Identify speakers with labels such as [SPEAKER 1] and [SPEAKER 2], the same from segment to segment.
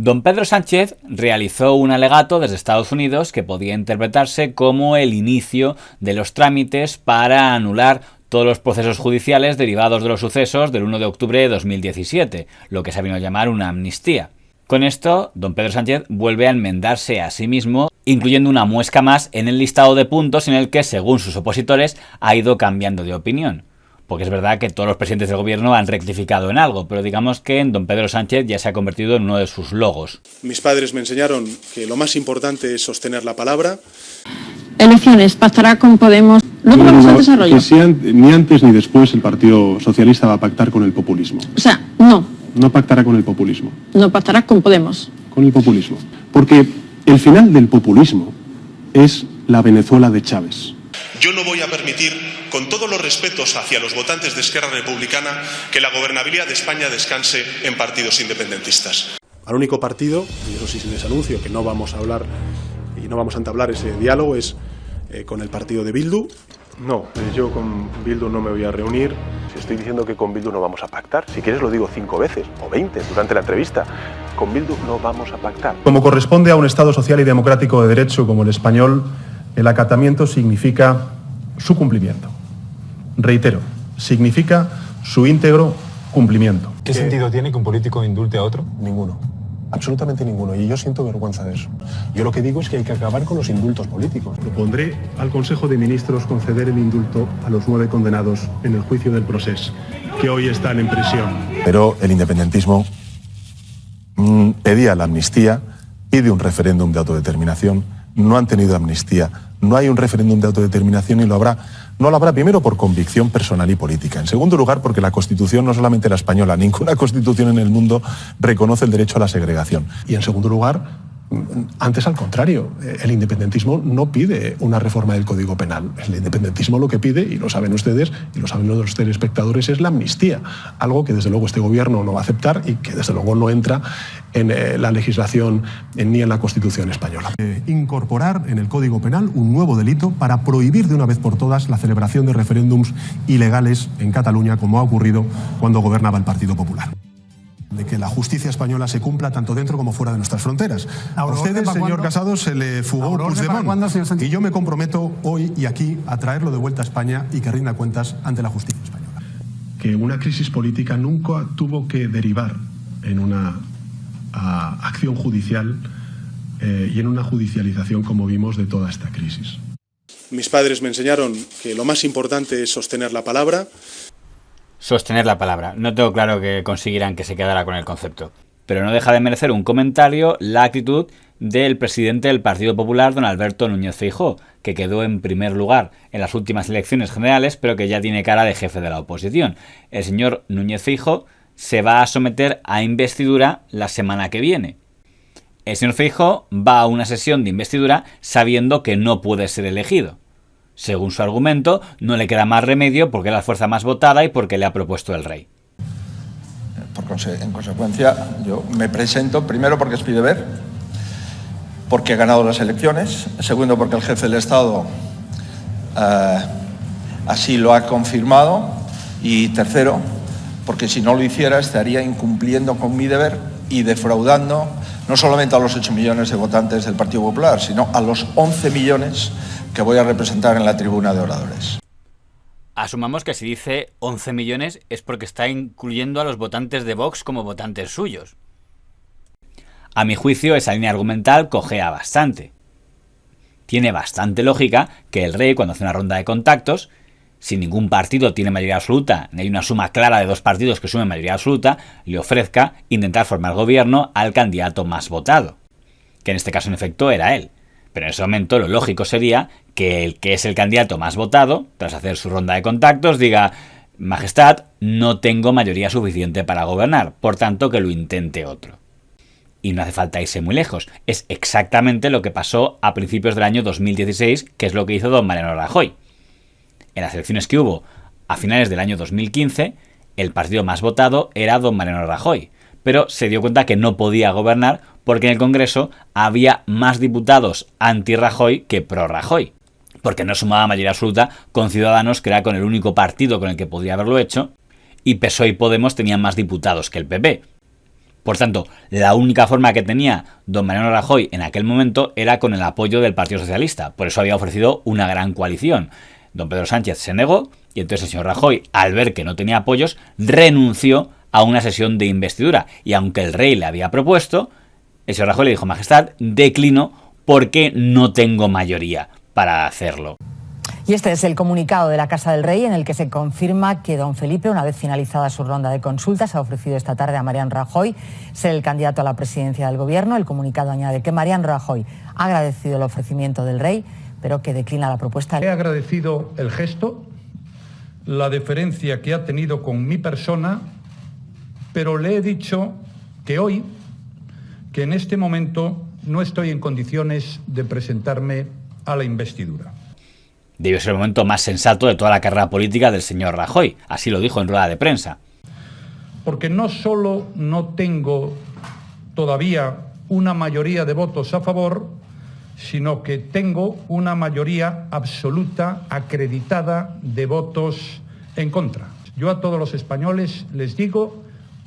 [SPEAKER 1] Don Pedro Sánchez realizó un alegato desde Estados Unidos que podía interpretarse como el inicio de los trámites para anular todos los procesos judiciales derivados de los sucesos del 1 de octubre de 2017, lo que se ha venido a llamar una amnistía. Con esto, don Pedro Sánchez vuelve a enmendarse a sí mismo, incluyendo una muesca más en el listado de puntos en el que, según sus opositores, ha ido cambiando de opinión. Porque es verdad que todos los presidentes del gobierno han rectificado en algo, pero digamos que en don Pedro Sánchez ya se ha convertido en uno de sus logos.
[SPEAKER 2] Mis padres me enseñaron que lo más importante es sostener la palabra.
[SPEAKER 3] Elecciones, pactará con Podemos. Luego vamos al desarrollo.
[SPEAKER 4] Que sean, ni antes ni después el Partido Socialista va a pactar con el populismo.
[SPEAKER 3] O sea, no.
[SPEAKER 4] No pactará con el populismo.
[SPEAKER 3] No pactará con Podemos.
[SPEAKER 4] Con el populismo. Porque el final del populismo es la Venezuela de Chávez.
[SPEAKER 2] Yo no voy a permitir, con todos los respetos hacia los votantes de Esquerra Republicana, que la gobernabilidad de España descanse en partidos independentistas. Al único partido, y eso sí les anuncio que no vamos a hablar y no vamos a entablar ese diálogo, es con el partido de Bildu.
[SPEAKER 5] No, yo con Bildu no me voy a reunir. Si estoy diciendo que con Bildu no vamos a pactar, si quieres lo digo 5 veces o 20 durante la entrevista. Con Bildu no vamos a pactar.
[SPEAKER 6] Como corresponde a un Estado social y democrático de derecho como el español, el acatamiento significa su cumplimiento. Reitero, significa su íntegro cumplimiento.
[SPEAKER 7] ¿Qué sentido tiene que un político indulte a otro?
[SPEAKER 5] Ninguno. Absolutamente ninguno. Y yo siento vergüenza de eso. Yo lo que digo es que hay que acabar con los indultos políticos.
[SPEAKER 4] Propondré al Consejo de Ministros conceder el indulto a los 9 condenados en el juicio del Procés, que hoy están en prisión.
[SPEAKER 8] Pero el independentismo pedía la amnistía, pide un referéndum de autodeterminación, no han tenido amnistía, no hay un referéndum de autodeterminación y lo habrá. No lo habrá primero por convicción personal y política. En segundo lugar, porque la Constitución, no solamente la española, ninguna Constitución en el mundo reconoce el derecho a la segregación.
[SPEAKER 5] Y en segundo lugar, antes al contrario, el independentismo no pide una reforma del Código Penal. El independentismo lo que pide, y lo saben ustedes, y lo saben los telespectadores, es la amnistía. Algo que desde luego este gobierno no va a aceptar y que desde luego no entra en la legislación ni en la Constitución española.
[SPEAKER 6] Incorporar en el Código Penal un nuevo delito para prohibir de una vez por todas la celebración de referéndums ilegales en Cataluña, como ha ocurrido cuando gobernaba el Partido Popular. De que la justicia española se cumpla tanto dentro como fuera de nuestras fronteras. A ustedes, señor Casado, se le fugó Puigdemont. Y yo me comprometo hoy y aquí a traerlo de vuelta a España y que rinda cuentas ante la justicia española.
[SPEAKER 4] Que una crisis política nunca tuvo que derivar en una acción judicial y en una judicialización, como vimos, de toda esta crisis.
[SPEAKER 2] Mis padres me enseñaron que lo más importante es sostener la palabra.
[SPEAKER 1] Sostener la palabra. No tengo claro que consiguieran que se quedara con el concepto. Pero no deja de merecer un comentario la actitud del presidente del Partido Popular, don Alberto Núñez Feijóo, que quedó en primer lugar en las últimas elecciones generales, pero que ya tiene cara de jefe de la oposición. El señor Núñez Feijóo se va a someter a investidura la semana que viene. El señor Feijóo va a una sesión de investidura sabiendo que no puede ser elegido. Según su argumento, no le queda más remedio porque es la fuerza más votada y porque le ha propuesto el rey.
[SPEAKER 9] En consecuencia, yo me presento primero porque es mi deber, porque he ganado las elecciones, segundo porque el jefe del Estado así lo ha confirmado y tercero porque si no lo hiciera estaría incumpliendo con mi deber y defraudando no solamente a los 8 millones de votantes del Partido Popular, sino a los 11 millones que voy a representar en la tribuna de oradores.
[SPEAKER 1] Asumamos que si dice 11 millones es porque está incluyendo a los votantes de Vox como votantes suyos. A mi juicio, esa línea argumental cojea bastante. Tiene bastante lógica que el rey, cuando hace una ronda de contactos, si ningún partido tiene mayoría absoluta, ni hay una suma clara de 2 partidos que sumen mayoría absoluta, le ofrezca intentar formar gobierno al candidato más votado, que en este caso en efecto era él. Pero en ese momento lo lógico sería que el que es el candidato más votado, tras hacer su ronda de contactos, diga: Majestad, no tengo mayoría suficiente para gobernar, por tanto que lo intente otro. Y no hace falta irse muy lejos. Es exactamente lo que pasó a principios del año 2016, que es lo que hizo don Mariano Rajoy. En las elecciones que hubo a finales del año 2015, el partido más votado era don Mariano Rajoy, pero se dio cuenta que no podía gobernar porque en el Congreso había más diputados anti-Rajoy que pro-Rajoy, porque no sumaba mayoría absoluta con Ciudadanos, que era con el único partido con el que podría haberlo hecho, y PSOE y Podemos tenían más diputados que el PP. Por tanto, la única forma que tenía don Mariano Rajoy en aquel momento era con el apoyo del Partido Socialista. Por eso había ofrecido una gran coalición. Don Pedro Sánchez se negó y entonces el señor Rajoy, al ver que no tenía apoyos, renunció a una sesión de investidura. Y aunque el rey le había propuesto, el señor Rajoy le dijo: Majestad, declino porque no tengo mayoría para hacerlo.
[SPEAKER 10] Y este es el comunicado de la Casa del Rey en el que se confirma que don Felipe, una vez finalizada su ronda de consultas, ha ofrecido esta tarde a Mariano Rajoy ser el candidato a la presidencia del Gobierno. El comunicado añade que Mariano Rajoy ha agradecido el ofrecimiento del Rey, pero que declina la propuesta.
[SPEAKER 11] He agradecido el gesto, la deferencia que ha tenido con mi persona, pero le he dicho que hoy, que en este momento no estoy en condiciones de presentarme a la investidura.
[SPEAKER 1] Debió ser el momento más sensato de toda la carrera política del señor Rajoy. Así lo dijo en rueda de prensa.
[SPEAKER 11] Porque no solo no tengo todavía una mayoría de votos a favor, sino que tengo una mayoría absoluta, acreditada, de votos en contra. Yo a todos los españoles les digo,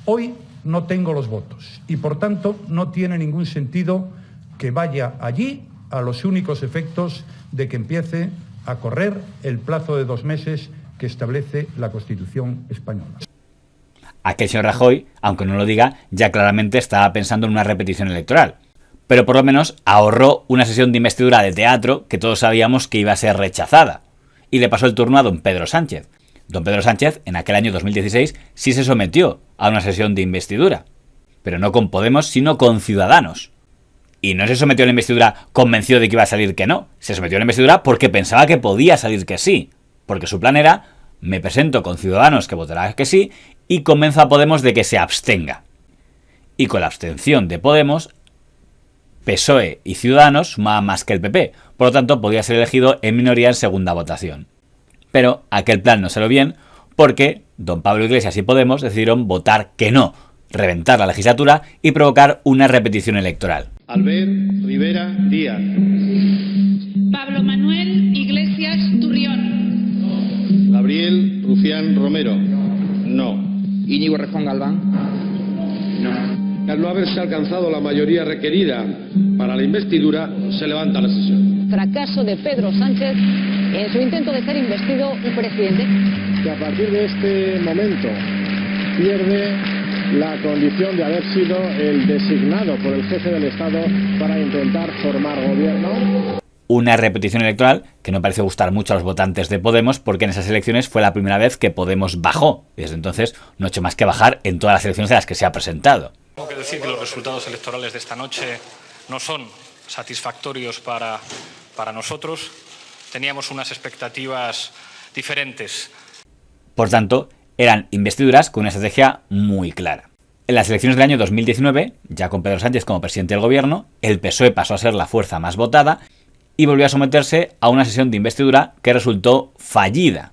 [SPEAKER 11] hoy no tengo los votos y por tanto no tiene ningún sentido que vaya allí a los únicos efectos de que empiece a correr el plazo de 2 meses que establece la Constitución española.
[SPEAKER 1] Aquel señor Rajoy, aunque no lo diga, ya claramente estaba pensando en una repetición electoral. Pero por lo menos ahorró una sesión de investidura de teatro que todos sabíamos que iba a ser rechazada. Y le pasó el turno a don Pedro Sánchez. Don Pedro Sánchez, en aquel año 2016, sí se sometió a una sesión de investidura. Pero no con Podemos, sino con Ciudadanos. Y no se sometió a la investidura convencido de que iba a salir que no. Se sometió a la investidura porque pensaba que podía salir que sí. Porque su plan era: me presento con Ciudadanos que votará que sí y convenzo a Podemos de que se abstenga. Y con la abstención de Podemos, PSOE y Ciudadanos sumaban más que el PP. Por lo tanto, podía ser elegido en minoría en segunda votación. Pero aquel plan no salió bien porque don Pablo Iglesias y Podemos decidieron votar que no, reventar la legislatura y provocar una repetición electoral.
[SPEAKER 12] Albert Rivera Díaz.
[SPEAKER 13] Pablo Manuel Iglesias Turrión.
[SPEAKER 12] Gabriel Rufián Romero. No.
[SPEAKER 14] Íñigo Errejón Galván.
[SPEAKER 12] No. Al no haberse alcanzado la mayoría requerida para la investidura, se levanta la sesión.
[SPEAKER 15] Fracaso de Pedro Sánchez en su intento de ser investido presidente.
[SPEAKER 16] Que a partir de este momento pierde la condición de haber sido el designado por el jefe del Estado para intentar formar gobierno.
[SPEAKER 1] Una repetición electoral que no parece gustar mucho a los votantes de Podemos, porque en esas elecciones fue la primera vez que Podemos bajó. Desde entonces no ha hecho más que bajar en todas las elecciones en las que se ha presentado.
[SPEAKER 17] Tengo que decir que los resultados electorales de esta noche no son satisfactorios para nosotros. Teníamos unas expectativas diferentes.
[SPEAKER 1] Por tanto, eran investiduras con una estrategia muy clara. En las elecciones del año 2019, ya con Pedro Sánchez como presidente del gobierno, el PSOE pasó a ser la fuerza más votada y volvió a someterse a una sesión de investidura que resultó fallida.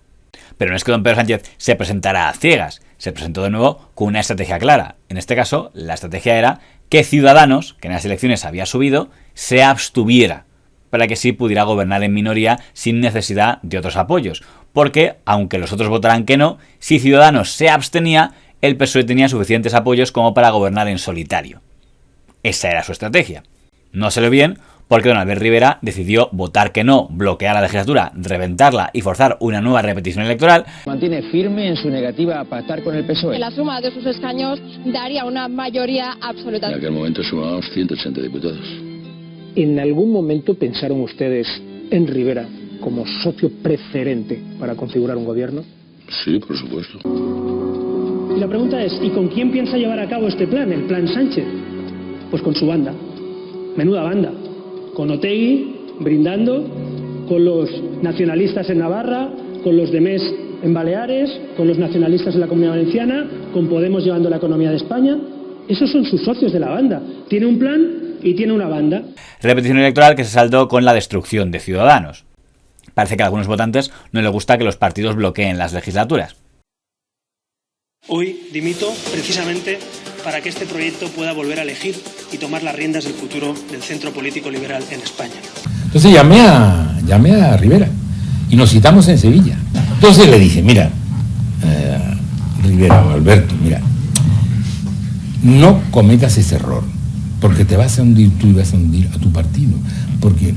[SPEAKER 1] Pero no es que don Pedro Sánchez se presentara a ciegas, se presentó de nuevo con una estrategia clara. En este caso, la estrategia era que Ciudadanos, que en las elecciones había subido, se abstuviera, para que sí pudiera gobernar en minoría sin necesidad de otros apoyos. Porque, aunque los otros votaran que no, si Ciudadanos se abstenía, el PSOE tenía suficientes apoyos como para gobernar en solitario. Esa era su estrategia. No salió bien porque don Albert Rivera decidió votar que no, bloquear la legislatura, reventarla y forzar una nueva repetición electoral.
[SPEAKER 14] Mantiene firme en su negativa a pactar con el PSOE.
[SPEAKER 18] La suma de sus escaños daría una mayoría absoluta.
[SPEAKER 19] En aquel momento sumábamos 180 diputados.
[SPEAKER 20] ¿En algún momento pensaron ustedes en Rivera como socio preferente para configurar un gobierno?
[SPEAKER 19] Sí, por supuesto.
[SPEAKER 20] Y la pregunta es, ¿y con quién piensa llevar a cabo este plan, el plan Sánchez? Pues con su banda, menuda banda, con Otegi brindando, con los nacionalistas en Navarra, con los de MES en Baleares, con los nacionalistas en la Comunidad Valenciana, con Podemos llevando la economía de España. Esos son sus socios de la banda. Tiene un plan y tiene una banda.
[SPEAKER 1] Repetición electoral que se saldó con la destrucción de Ciudadanos. Parece que a algunos votantes no les gusta que los partidos bloqueen las legislaturas.
[SPEAKER 21] Hoy dimito precisamente para que este proyecto pueda volver a elegir y tomar las riendas del futuro del centro político liberal en España.
[SPEAKER 22] Entonces llamé a Rivera y nos citamos en Sevilla. Entonces le dije, mira, Rivera o Alberto, mira, no cometas ese error, porque te vas a hundir tú y vas a hundir a tu partido, porque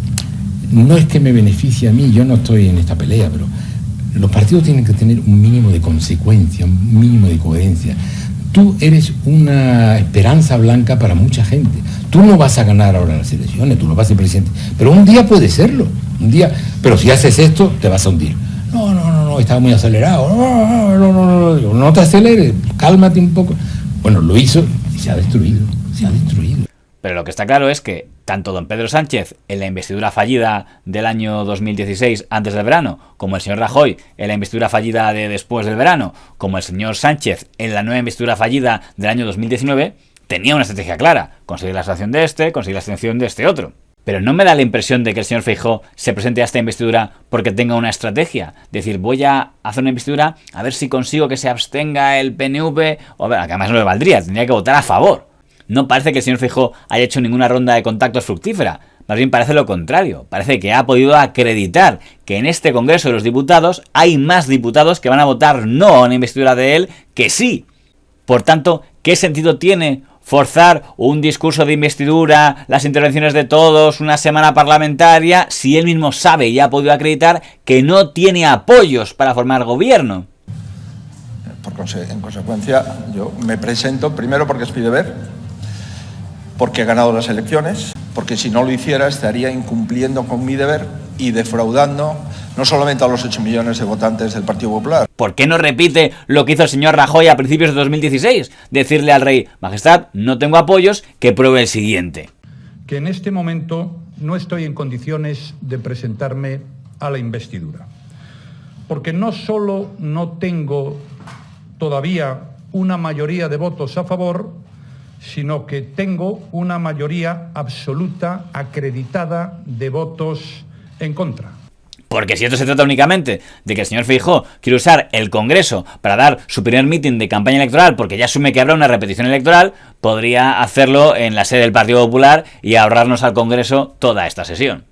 [SPEAKER 22] no es que me beneficie a mí, yo no estoy en esta pelea, pero los partidos tienen que tener un mínimo de consecuencia, un mínimo de coherencia. Tú eres una esperanza blanca para mucha gente. Tú no vas a ganar ahora las elecciones, tú no vas a ser presidente, pero un día puede serlo, un día, pero si haces esto, te vas a hundir. No, estaba muy acelerado, no te aceleres, cálmate un poco. Bueno, lo hizo y se ha destruido.
[SPEAKER 1] Pero lo que está claro es que tanto don Pedro Sánchez en la investidura fallida del año 2016 antes del verano, como el señor Rajoy en la investidura fallida de después del verano, como el señor Sánchez en la nueva investidura fallida del año 2019, tenía una estrategia clara: conseguir la sanción de este, conseguir la sanción de este otro. Pero no me da la impresión de que el señor Feijóo se presente a esta investidura porque tenga una estrategia. Decir, voy a hacer una investidura a ver si consigo que se abstenga el PNV, o que además no le valdría, tendría que votar a favor. No parece que el señor Feijóo haya hecho ninguna ronda de contactos fructífera. Más bien parece lo contrario. Parece que ha podido acreditar que en este Congreso de los Diputados hay más diputados que van a votar no a una investidura de él que sí. Por tanto, ¿qué sentido tiene forzar un discurso de investidura, las intervenciones de todos, una semana parlamentaria, si él mismo sabe y ha podido acreditar que no tiene apoyos para formar gobierno?
[SPEAKER 9] En consecuencia, yo me presento primero porque es mi deber, porque he ganado las elecciones, porque si no lo hiciera estaría incumpliendo con mi deber y defraudando no solamente a los 8 millones de votantes del Partido Popular.
[SPEAKER 1] ¿Por qué no repite lo que hizo el señor Rajoy a principios de 2016? Decirle al rey, Majestad, no tengo apoyos, que pruebe el siguiente.
[SPEAKER 11] Que en este momento no estoy en condiciones de presentarme a la investidura. Porque no solo no tengo todavía una mayoría de votos a favor, sino que tengo una mayoría absoluta acreditada de votos en contra.
[SPEAKER 1] Porque si esto se trata únicamente de que el señor Feijóo quiere usar el Congreso para dar su primer mitin de campaña electoral porque ya asume que habrá una repetición electoral, podría hacerlo en la sede del Partido Popular y ahorrarnos al Congreso toda esta sesión.